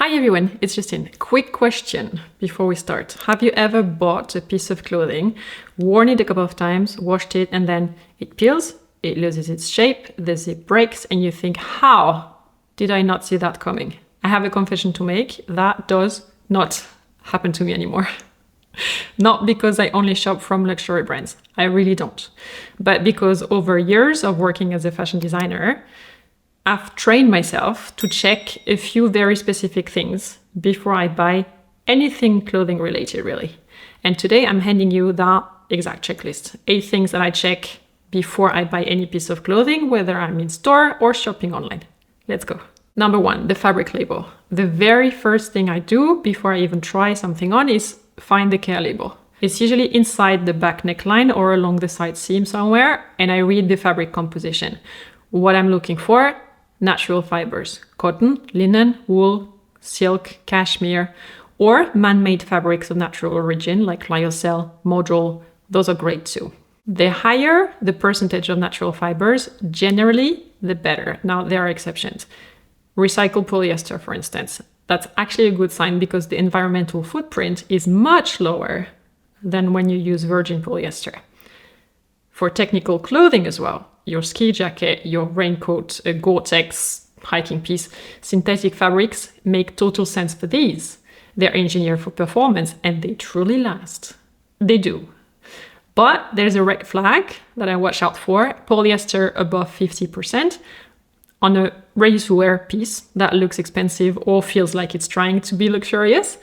Hi everyone, it's Justine. Quick question before we start. Have you ever bought a piece of clothing, worn it a couple of times, washed it, and then it peels, it loses its shape, the zip breaks, and you think, how did I not see that coming? I have a confession to make. That does not happen to me anymore. Not because I only shop from luxury brands. I really don't. But because over years of working as a fashion designer, I've trained myself to check a few very specific things before I buy anything clothing related, really. And today I'm handing you that exact checklist. 8 things that I check before I buy any piece of clothing, whether I'm in store or shopping online. Let's go. Number 1, the fabric label. The very first thing I do before I even try something on is find the care label. It's usually inside the back neckline or along the side seam somewhere, and I read the fabric composition. What I'm looking for: natural fibers, cotton, linen, wool, silk, cashmere, or man-made fabrics of natural origin like lyocell, modal. Those are great too. The higher the percentage of natural fibers, generally, the better. Now, there are exceptions. Recycled polyester, for instance. That's actually a good sign because the environmental footprint is much lower than when you use virgin polyester. For technical clothing as well, your ski jacket, your raincoat, a Gore-Tex hiking piece, synthetic fabrics make total sense for these. They're engineered for performance and they truly last. They do. But there's a red flag that I watch out for: polyester above 50% on a ready-to-wear piece that looks expensive or feels like it's trying to be luxurious.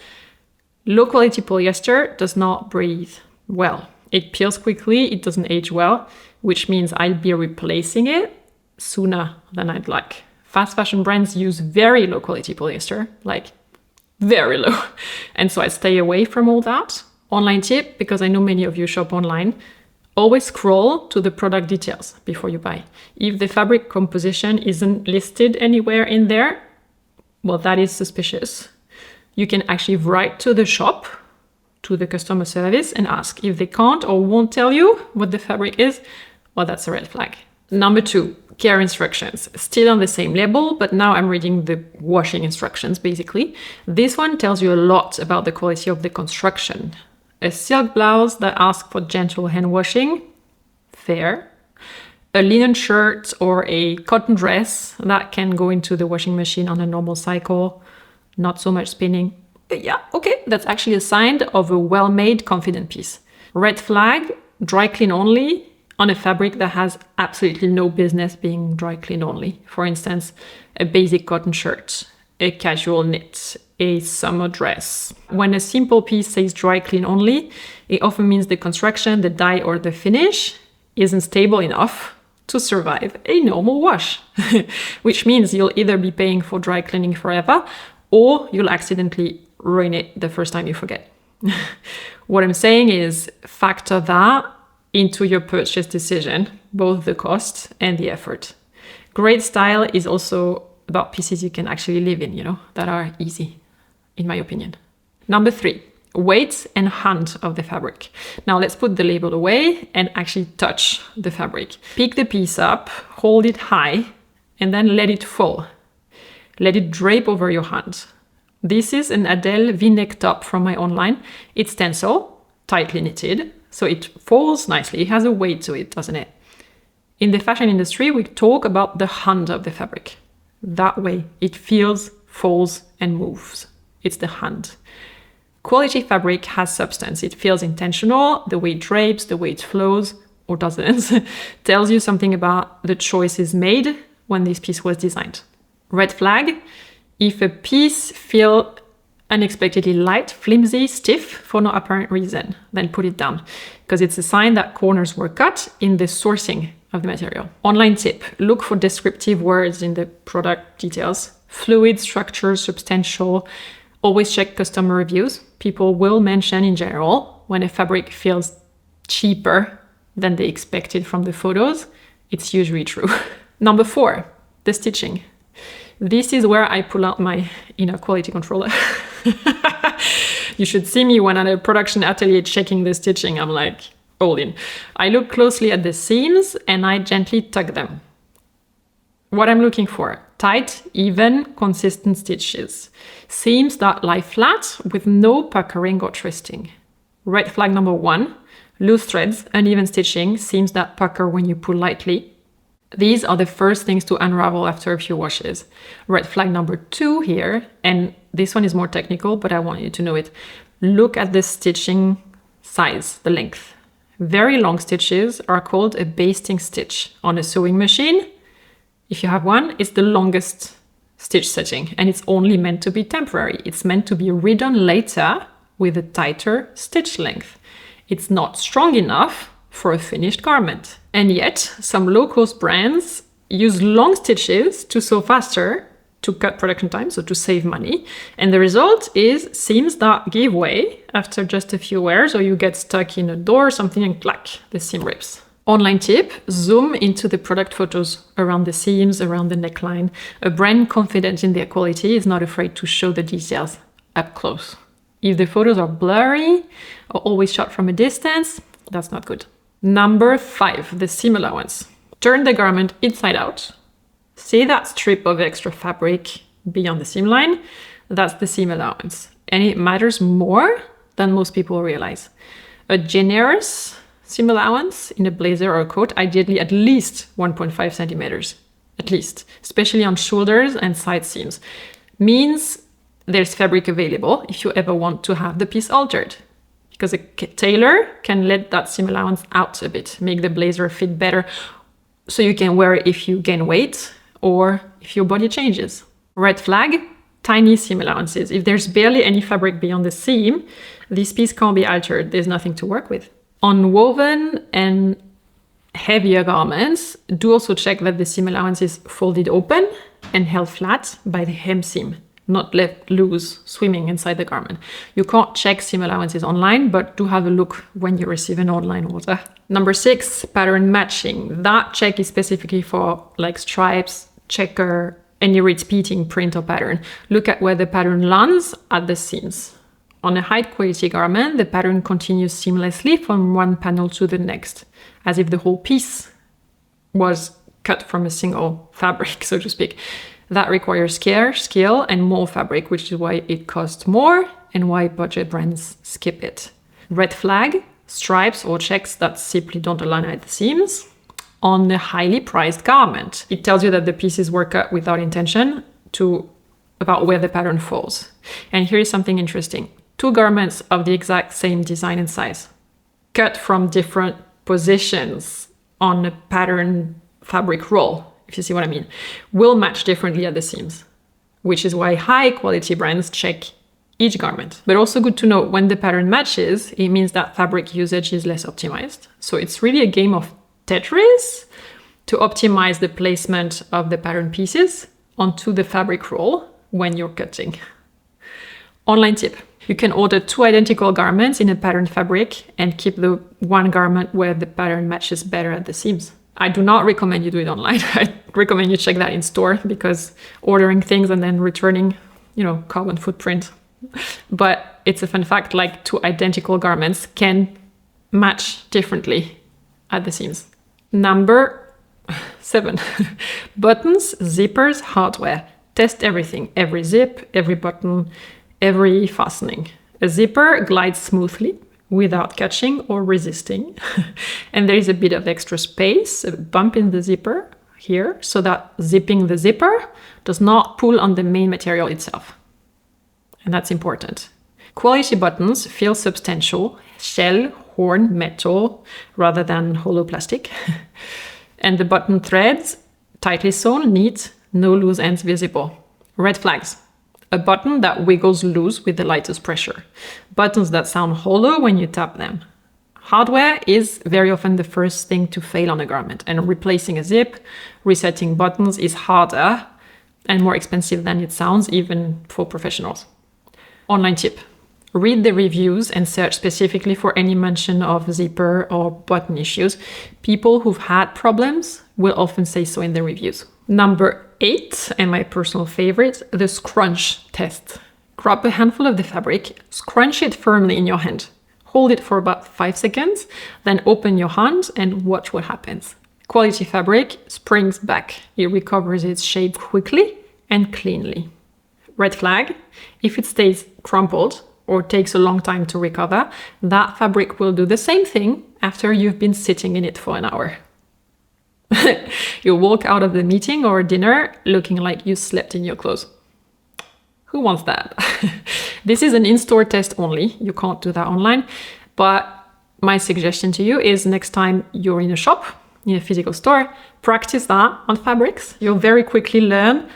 Low-quality polyester does not breathe well. It peels quickly, it doesn't age well, which means I'll be replacing it sooner than I'd like. Fast fashion brands use very low quality polyester, like very low. And so I stay away from all that. Online tip, because I know many of you shop online, always scroll to the product details before you buy. If the fabric composition isn't listed anywhere in there, well, that is suspicious. You can actually write to the shop, to the customer service, and ask. If they can't or won't tell you what the fabric is, well, that's a red flag. Number 2, care instructions. Still on the same label, but now I'm reading the washing instructions, basically. This one tells you a lot about the quality of the construction. A silk blouse that asks for gentle hand washing, fair. A linen shirt or a cotton dress that can go into the washing machine on a normal cycle, not so much spinning. Yeah, okay, that's actually a sign of a well-made, confident piece. Red flag, dry clean only on a fabric that has absolutely no business being dry clean only. For instance, a basic cotton shirt, a casual knit, a summer dress. When a simple piece says dry clean only, it often means the construction, the dye, or the finish isn't stable enough to survive a normal wash, which means you'll either be paying for dry cleaning forever or you'll accidentally ruin it the first time you forget. What I'm saying is factor that into your purchase decision, both the cost and the effort. Great style is also about pieces you can actually live in, that are easy, in my opinion. Number 3, weight and hand of the fabric. Now let's put the label away and actually touch the fabric. Pick the piece up, hold it high, and then let it fall. Let it drape over your hand. This is an Adele V-neck top from my online. It's tencel, tightly knitted, so it falls nicely. It has a weight to it, doesn't it? In the fashion industry, we talk about the hand of the fabric. That way, it feels, falls, and moves. It's the hand. Quality fabric has substance. It feels intentional. The way it drapes, the way it flows, or doesn't, tells you something about the choices made when this piece was designed. Red flag: if a piece feels unexpectedly light, flimsy, stiff for no apparent reason, then put it down, because it's a sign that corners were cut in the sourcing of the material. Online tip: look for descriptive words in the product details. Fluid, structure, substantial. Always check customer reviews. People will mention in general when a fabric feels cheaper than they expected from the photos. It's usually true. Number 4, the stitching. This is where I pull out my inner quality controller. You should see me when at a production atelier checking the stitching. I'm like all in. I look closely at the seams and I gently tug them. What I'm looking for: tight, even, consistent stitches. Seams that lie flat with no puckering or twisting. Red flag number 1, loose threads, uneven stitching, seams that pucker when you pull lightly. These are the first things to unravel after a few washes. Red flag number 2 here, and this one is more technical, but I want you to know it. Look at the stitching size, the length. Very long stitches are called a basting stitch. On a sewing machine, if you have one, it's the longest stitch setting, and it's only meant to be temporary. It's meant to be redone later with a tighter stitch length. It's not strong enough for a finished garment. And yet, some low-cost brands use long stitches to sew faster, to cut production time, so to save money. And the result is seams that give way after just a few wears, or you get stuck in a door or something and clack, the seam rips. Online tip, zoom into the product photos around the seams, around the neckline. A brand confident in their quality is not afraid to show the details up close. If the photos are blurry or always shot from a distance, that's not good. Number 5, the seam allowance. Turn the garment inside out. See that strip of extra fabric beyond the seam line? That's the seam allowance. And it matters more than most people realize. A generous seam allowance in a blazer or a coat, ideally at least 1.5 centimeters, at least, especially on shoulders and side seams, means there's fabric available if you ever want to have the piece altered. Because a tailor can let that seam allowance out a bit, make the blazer fit better, so you can wear it if you gain weight or if your body changes. Red flag, tiny seam allowances. If there's barely any fabric beyond the seam, this piece can't be altered. There's nothing to work with. On woven and heavier garments, do also check that the seam allowance is folded open and held flat by the hem seam, not left loose, swimming inside the garment. You can't check seam allowances online, but do have a look when you receive an online order. Number 6, pattern matching. That check is specifically for like stripes, checker, any repeating print or pattern. Look at where the pattern lands at the seams. On a high quality garment, the pattern continues seamlessly from one panel to the next, as if the whole piece was cut from a single fabric, so to speak. That requires care, skill, and more fabric, which is why it costs more and why budget brands skip it. Red flag, stripes or checks that simply don't align at the seams. On a highly priced garment, it tells you that the pieces were cut without intention about where the pattern falls. And here is something interesting. 2 garments of the exact same design and size, cut from different positions on a pattern fabric roll, if you see what I mean, will match differently at the seams, which is why high quality brands check each garment. But also good to know when the pattern matches, it means that fabric usage is less optimized. So it's really a game of Tetris to optimize the placement of the pattern pieces onto the fabric roll when you're cutting. Online tip. You can order 2 identical garments in a patterned fabric and keep the one garment where the pattern matches better at the seams. I do not recommend you do it online. I recommend you check that in store, because ordering things and then returning, carbon footprint. But it's a fun fact, like 2 identical garments can match differently at the seams. Number 7, buttons, zippers, hardware. Test everything, every zip, every button, every fastening. A zipper glides smoothly without catching or resisting. And there is a bit of extra space, a bump in the zipper here, so that zipping the zipper does not pull on the main material itself. And that's important. Quality buttons feel substantial, shell, horn, metal, rather than hollow plastic. And the button threads, tightly sewn, neat, no loose ends visible. Red flags. A button that wiggles loose with the lightest pressure. Buttons that sound hollow when you tap them. Hardware is very often the first thing to fail on a garment, and replacing a zip, resetting buttons is harder and more expensive than it sounds, even for professionals. Online tip. Read the reviews and search specifically for any mention of zipper or button issues. People who've had problems will often say so in the reviews. Number 8, and my personal favorite, the scrunch test. Grab a handful of the fabric, scrunch it firmly in your hand. Hold it for about 5 seconds, then open your hand and watch what happens. Quality fabric springs back. It recovers its shape quickly and cleanly. Red flag, if it stays crumpled or takes a long time to recover, that fabric will do the same thing after you've been sitting in it for an hour. You'll walk out of the meeting or dinner looking like you slept in your clothes. Who wants that? This is an in-store test only. You can't do that online. But my suggestion to you is next time you're in a shop, in a physical store, practice that on fabrics. You'll very quickly learn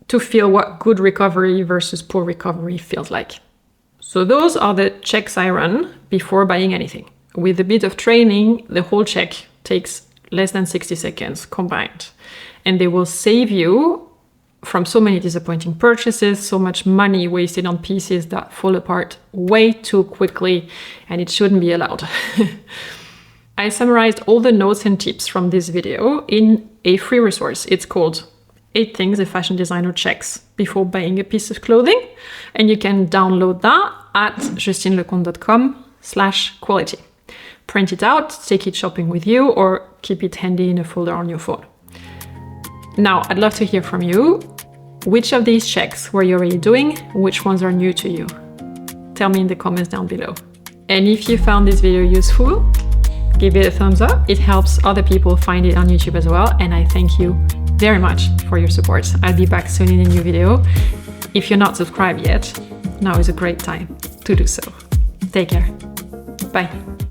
to feel what good recovery versus poor recovery feels like. So those are the checks I run before buying anything. With a bit of training, the whole check takes less than 60 seconds combined. And they will save you from so many disappointing purchases, so much money wasted on pieces that fall apart way too quickly, and it shouldn't be allowed. I summarized all the notes and tips from this video in a free resource. It's called 8 Things a Fashion Designer Checks Before Buying a Piece of Clothing. And you can download that at justineleconte.com/quality. Print it out, take it shopping with you, or keep it handy in a folder on your phone. Now, I'd love to hear from you. Which of these checks were you already doing? Which ones are new to you? Tell me in the comments down below. And if you found this video useful, give it a thumbs up. It helps other people find it on YouTube as well. And I thank you very much for your support. I'll be back soon in a new video. If you're not subscribed yet, now is a great time to do so. Take care. Bye.